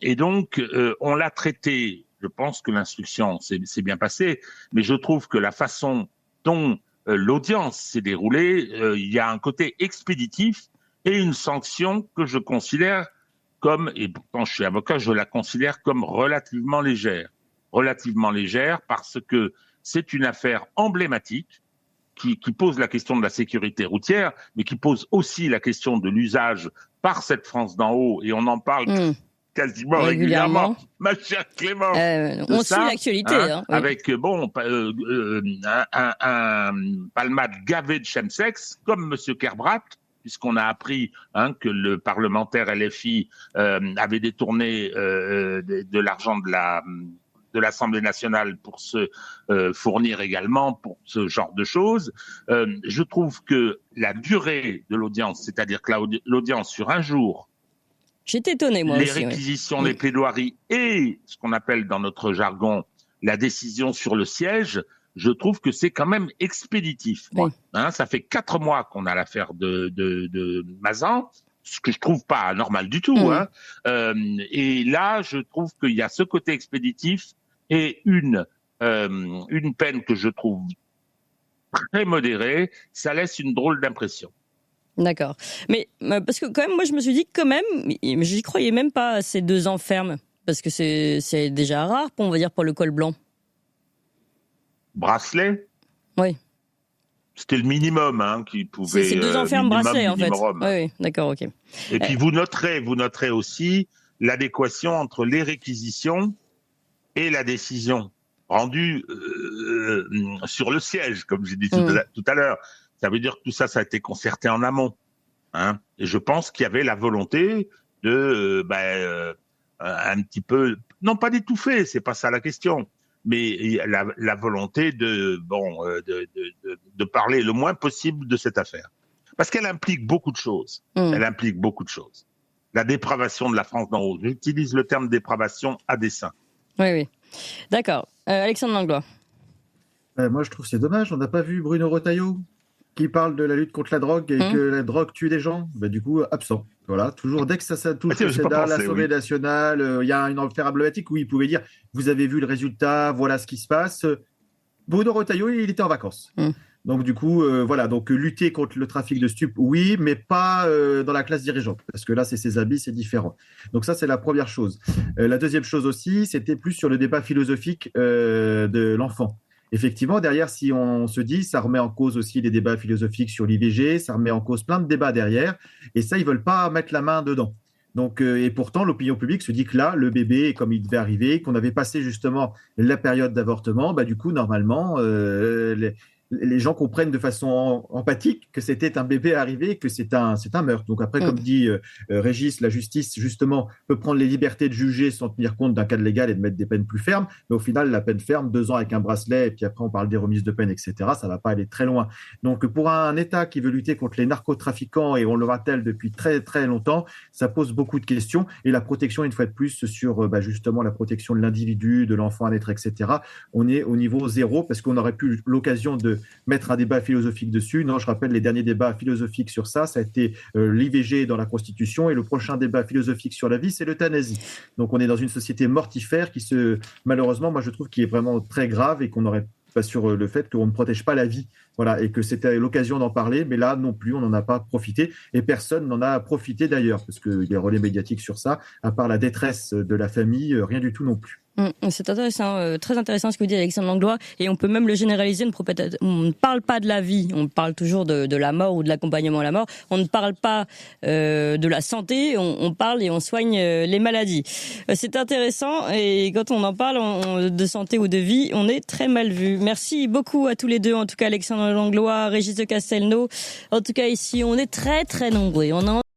Et donc, on l'a traité. Je pense que l'instruction s'est bien passée, mais je trouve que la façon dont l'audience s'est déroulée, il y a un côté expéditif et une sanction que je considère comme, et pourtant je suis avocat, je la considère comme relativement légère. Relativement légère parce que c'est une affaire emblématique qui pose la question de la sécurité routière, mais qui pose aussi la question de l'usage par cette France d'en haut, et on en parle quasiment régulièrement, ma chère Clémence. On suit l'actualité. Oui. Avec un palmade gavé de chemsex, comme M. Kerbrat, puisqu'on a appris que le parlementaire LFI avait détourné de l'argent de l'Assemblée nationale pour se fournir également pour ce genre de choses. Je trouve que la durée de l'audience, c'est-à-dire que l'audience sur un jour, j'étais étonné, moi les aussi. réquisitions, les plaidoiries et ce qu'on appelle dans notre jargon la décision sur le siège, je trouve que c'est quand même expéditif. Oui. Ça fait 4 mois qu'on a l'affaire de Mazan, ce que je trouve pas normal du tout. Et là, je trouve qu'il y a ce côté expéditif et une peine que je trouve très modérée. Ça laisse une drôle d'impression. D'accord. Mais parce que quand même, moi je me suis dit que quand même, j'y croyais même pas à ces 2 ans fermes, parce que c'est déjà rare, on va dire, pour le col blanc. Bracelet ? Oui. C'était le minimum qui pouvait... C'est 2 ans fermes bracelet, en fait. Oui, d'accord, ok. Et puis vous noterez aussi l'adéquation entre les réquisitions et la décision rendue sur le siège, comme j'ai dit tout à l'heure. Ça veut dire que tout ça a été concerté en amont. Et je pense qu'il y avait la volonté de un petit peu, non pas d'étouffer, c'est pas ça la question, mais la volonté de parler le moins possible de cette affaire. Parce qu'elle implique beaucoup de choses. Elle implique beaucoup de choses. La dépravation de la France d'en haut. J'utilise le terme dépravation à dessein. Oui. D'accord. Alexandre Langlois. Moi, je trouve que c'est dommage. On n'a pas vu Bruno Retailleau qui parle de la lutte contre la drogue et que la drogue tue des gens. Du coup, absent. Voilà. Toujours, dès que ça touche le Sénat, l'Assemblée nationale, il y a une affaire emblématique où il pouvait dire « Vous avez vu le résultat, voilà ce qui se passe ». Bruno Retailleau, il était en vacances. Donc, du coup, Donc, lutter contre le trafic de stupes, oui, mais pas dans la classe dirigeante. Parce que là, c'est ses habits, c'est différent. Donc, ça, c'est la première chose. La deuxième chose aussi, c'était plus sur le débat philosophique de l'enfant. Effectivement, derrière, si on se dit, ça remet en cause aussi les débats philosophiques sur l'IVG, ça remet en cause plein de débats derrière. Et ça, ils veulent pas mettre la main dedans. Donc, et pourtant, l'opinion publique se dit que là, le bébé, comme il devait arriver, qu'on avait passé justement la période d'avortement, du coup, normalement, les gens comprennent de façon empathique que c'était un bébé arrivé, que c'est un meurtre. Donc après, comme dit Régis, la justice, justement, peut prendre les libertés de juger sans tenir compte d'un cadre légal et de mettre des peines plus fermes. Mais au final, la peine ferme, 2 ans avec un bracelet, et puis après, on parle des remises de peine, etc., ça va pas aller très loin. Donc pour un État qui veut lutter contre les narcotrafiquants, et on le rappelle depuis très, très longtemps, ça pose beaucoup de questions. Et la protection, une fois de plus, sur justement la protection de l'individu, de l'enfant à naître, etc., on est au niveau 0 parce qu'on aurait pu l'occasion de mettre un débat philosophique dessus. Non, je rappelle les derniers débats philosophiques sur ça a été l'IVG dans la Constitution, et le prochain débat philosophique sur la vie, c'est l'euthanasie. Donc on est dans une société mortifère malheureusement, moi je trouve qu'il est vraiment très grave, et qu'on n'aurait pas sur le fait qu'on ne protège pas la vie. Voilà, et que c'était l'occasion d'en parler, mais là non plus, on n'en a pas profité, et personne n'en a profité d'ailleurs, parce qu'il y a relais médiatiques sur ça, à part la détresse de la famille, rien du tout non plus. C'est intéressant, très intéressant ce que vous dit Alexandre Langlois, et on peut même le généraliser. On ne parle pas de la vie, on parle toujours de la mort ou de l'accompagnement à la mort. On ne parle pas de la santé, on parle et on soigne les maladies. C'est intéressant, et quand on en parle de santé ou de vie, on est très mal vu. Merci beaucoup à tous les deux, en tout cas Alexandre Langlois, Régis de Castelnau. En tout cas ici, on est très très nombreux.